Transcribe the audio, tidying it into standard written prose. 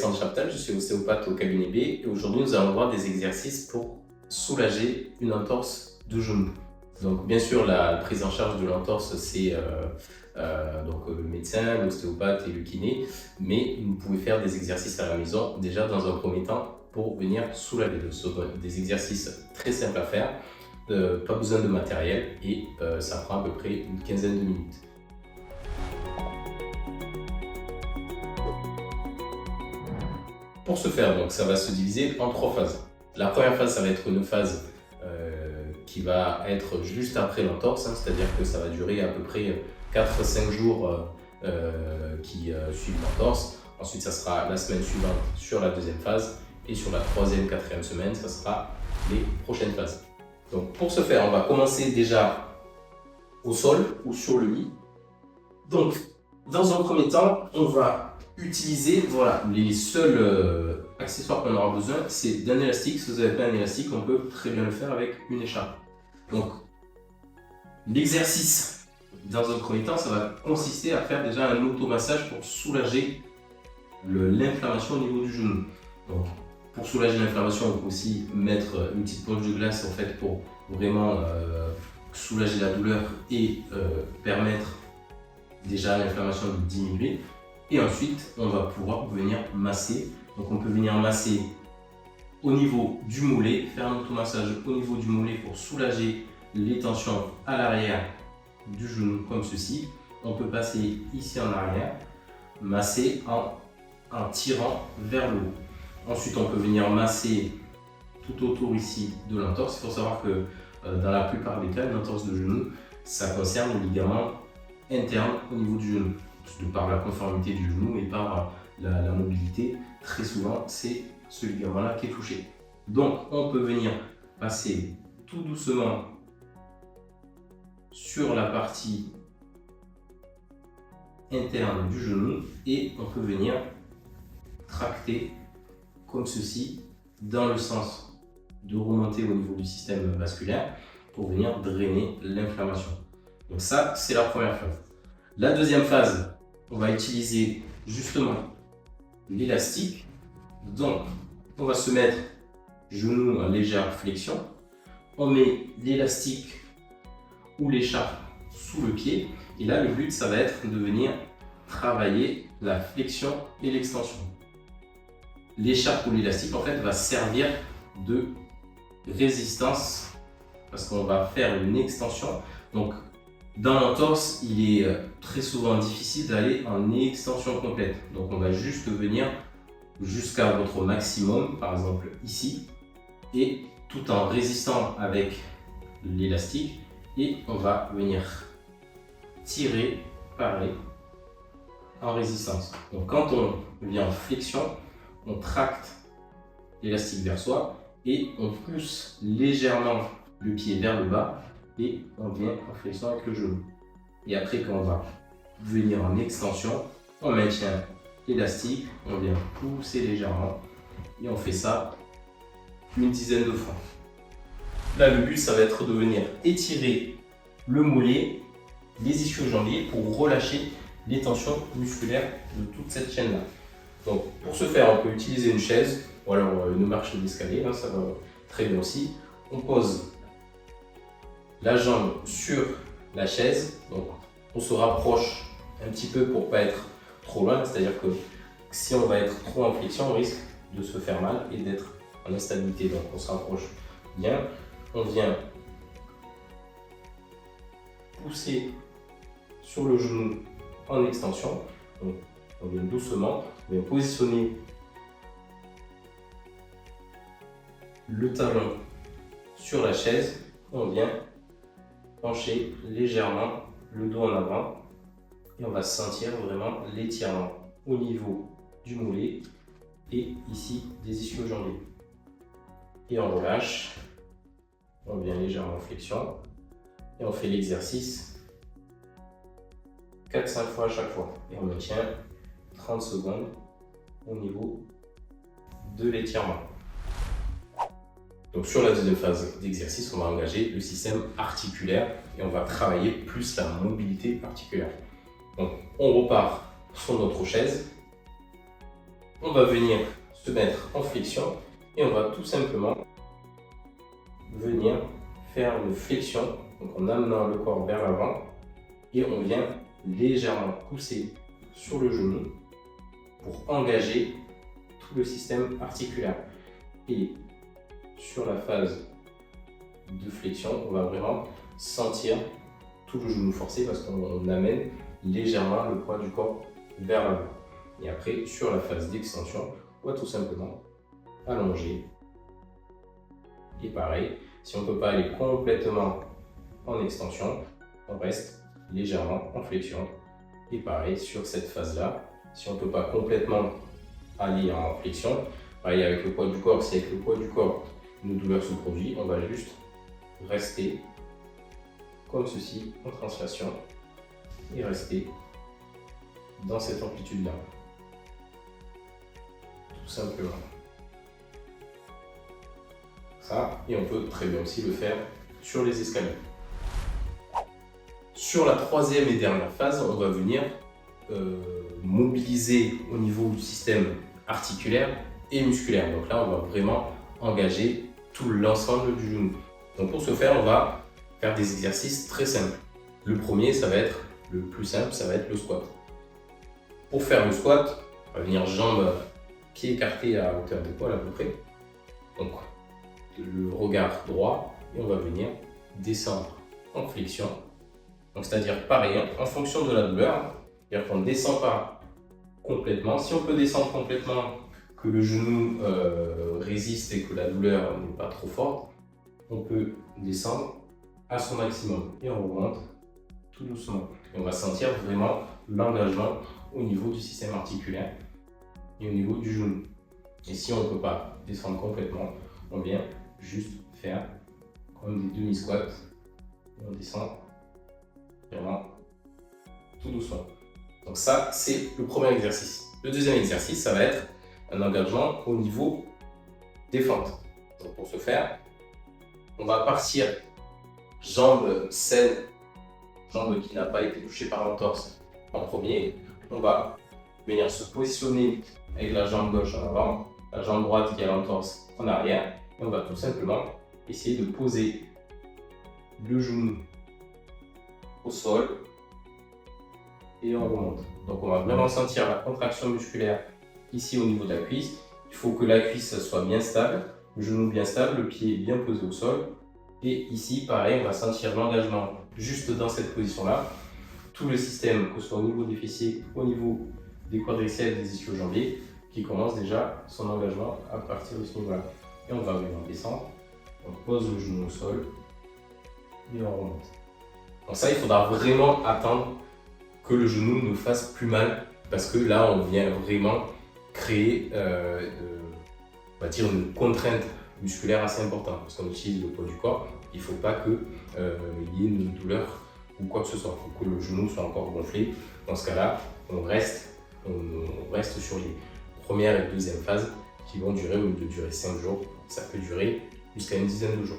Alexandre Chaptal, je suis ostéopathe au cabinet B et aujourd'hui nous allons voir des exercices pour soulager une entorse de genou. Donc bien sûr la prise en charge de l'entorse c'est le médecin, l'ostéopathe et le kiné, mais vous pouvez faire des exercices à la maison déjà dans un premier temps pour venir soulager. Ce sont des exercices très simples à faire, pas besoin de matériel et ça prend à peu près une quinzaine de minutes. Pour ce faire, donc, ça va se diviser en 3 phases. La première phase, ça va être une phase qui va être juste après l'entorse, c'est-à-dire que ça va durer à peu près 4-5 jours qui suivent l'entorse. Ensuite, ça sera la semaine suivante sur la deuxième phase et sur la 3e, 4e semaine, ça sera les prochaines phases. Donc, pour ce faire, on va commencer déjà au sol ou sur le lit. Donc, dans un premier temps, on va utiliser les seuls accessoires qu'on aura besoin, c'est d'un élastique. Si vous n'avez pas un élastique, on peut très bien le faire avec une écharpe. Donc, l'exercice, dans un premier temps, ça va consister à faire déjà un automassage pour soulager l'inflammation au niveau du genou. Donc, pour soulager l'inflammation, on peut aussi mettre une petite poche de glace en fait pour vraiment soulager la douleur et permettre déjà l'inflammation de diminuer. Et ensuite, on va pouvoir venir masser. Donc, on peut venir masser au niveau du mollet, faire un automassage au niveau du mollet pour soulager les tensions à l'arrière du genou, comme ceci. On peut passer ici en arrière, masser en tirant vers le haut. Ensuite, on peut venir masser tout autour ici de l'entorse. Il faut savoir que dans la plupart des cas, une entorse de genou, ça concerne le ligament interne au niveau du genou. De par la conformité du genou et par la mobilité, très souvent c'est ce ligament-là qui est touché. Donc on peut venir passer tout doucement sur la partie interne du genou et on peut venir tracter comme ceci dans le sens de remonter au niveau du système vasculaire pour venir drainer l'inflammation. Donc ça, c'est la première phase. La deuxième phase, on va utiliser justement l'élastique. Donc, on va se mettre genou en légère flexion. On met l'élastique ou l'écharpe sous le pied. Et là, le but, ça va être de venir travailler la flexion et l'extension. L'écharpe ou l'élastique, en fait, va servir de résistance parce qu'on va faire une extension. Donc, dans l'entorse, il est très souvent difficile d'aller en extension complète. Donc on va juste venir jusqu'à votre maximum, par exemple ici, et tout en résistant avec l'élastique. Et on va venir tirer pareil en résistance. Donc quand on vient en flexion, on tracte l'élastique vers soi et on pousse légèrement le pied vers le bas. Et on vient en flexion avec le genou. Et après, quand on va venir en extension, on maintient l'élastique, on vient pousser légèrement et on fait ça une dizaine de fois. Là, le but, ça va être de venir étirer le mollet, les ischio-jambiers pour relâcher les tensions musculaires de toute cette chaîne-là. Donc, pour ce faire, on peut utiliser une chaise ou alors une marche d'escalier, ça va très bien aussi. On pose la jambe sur la chaise, donc on se rapproche un petit peu pour pas être trop loin, c'est-à-dire que si on va être trop en flexion, on risque de se faire mal et d'être en instabilité. Donc on se rapproche bien, on vient pousser sur le genou en extension, donc on vient doucement, on vient positionner le talon sur la chaise, on vient pencher légèrement le dos en avant et on va sentir vraiment l'étirement au niveau du mollet et ici des ischio-jambiers. Et on relâche, on vient légèrement en flexion et on fait l'exercice 4-5 fois à chaque fois. Et on maintient 30 secondes au niveau de l'étirement. Donc sur la deuxième phase d'exercice, on va engager le système articulaire et on va travailler plus la mobilité articulaire. Donc on repart sur notre chaise on va venir se mettre en flexion et on va tout simplement venir faire une flexion, donc en amenant le corps vers l'avant et on vient légèrement pousser sur le genou pour engager tout le système articulaire. Et sur la phase de flexion, on va vraiment sentir tout le genou forcé parce qu'on amène légèrement le poids du corps vers l'avant. Et après, sur la phase d'extension, on va tout simplement allonger. Et pareil, si on ne peut pas aller complètement en extension, on reste légèrement en flexion. Et pareil, sur cette phase-là, si on ne peut pas complètement aller en flexion, pareil avec le poids du corps, si avec le poids du corps, une douleur se produit, on va juste rester comme ceci, en translation, et rester dans cette amplitude-là. Tout simplement. Ça, et on peut très bien aussi le faire sur les escaliers. Sur la troisième et dernière phase, on va venir mobiliser au niveau du système articulaire et musculaire. Donc là, on va vraiment engager tout l'ensemble du genou. Donc pour ce faire, on va faire des exercices très simples. Le premier, ça va être le plus simple, ça va être le squat. Pour faire le squat, on va venir jambes, pieds écartés à hauteur d'épaule à peu près. Donc le regard droit et on va venir descendre en flexion. Donc c'est-à-dire pareil, en fonction de la douleur, c'est-à-dire qu'on ne descend pas complètement. Si on peut descendre complètement, que le genou résiste et que la douleur n'est pas trop forte, on peut descendre à son maximum et on remonte tout doucement. Et on va sentir vraiment l'engagement au niveau du système articulaire et au niveau du genou. Et si on ne peut pas descendre complètement, on vient juste faire comme des demi-squats et on descend vraiment tout doucement. Donc ça, c'est le premier exercice. Le deuxième exercice, ça va être un engagement au niveau des fentes. Donc pour ce faire, on va partir jambes saines, jambe qui n'a pas été touchée par l'entorse en premier. On va venir se positionner avec la jambe gauche en avant, la jambe droite qui a l'entorse en arrière. Et on va tout simplement essayer de poser le genou au sol et on remonte. Donc on va vraiment sentir la contraction musculaire ici au niveau de la cuisse. Il faut que la cuisse soit bien stable, le genou bien stable, le pied bien posé au sol. Et ici, pareil, on va sentir l'engagement juste dans cette position-là. Tout le système, que ce soit au niveau des fessiers, au niveau des quadriceps, des ischio-jambiers, qui commence déjà son engagement à partir de ce niveau-là. Et on va vraiment descendre, on pose le genou au sol et on remonte. Donc ça, il faudra vraiment attendre que le genou ne fasse plus mal parce que là, on vient vraiment créer on va dire une contrainte musculaire assez importante parce qu'on utilise le poids du corps. Il ne faut pas qu'il y ait une douleur ou quoi que ce soit. Il faut que le genou soit encore gonflé. Dans ce cas-là, on reste sur les premières et deuxième phases qui vont durer, au lieu de durer 5 jours, ça peut durer jusqu'à une dizaine de jours.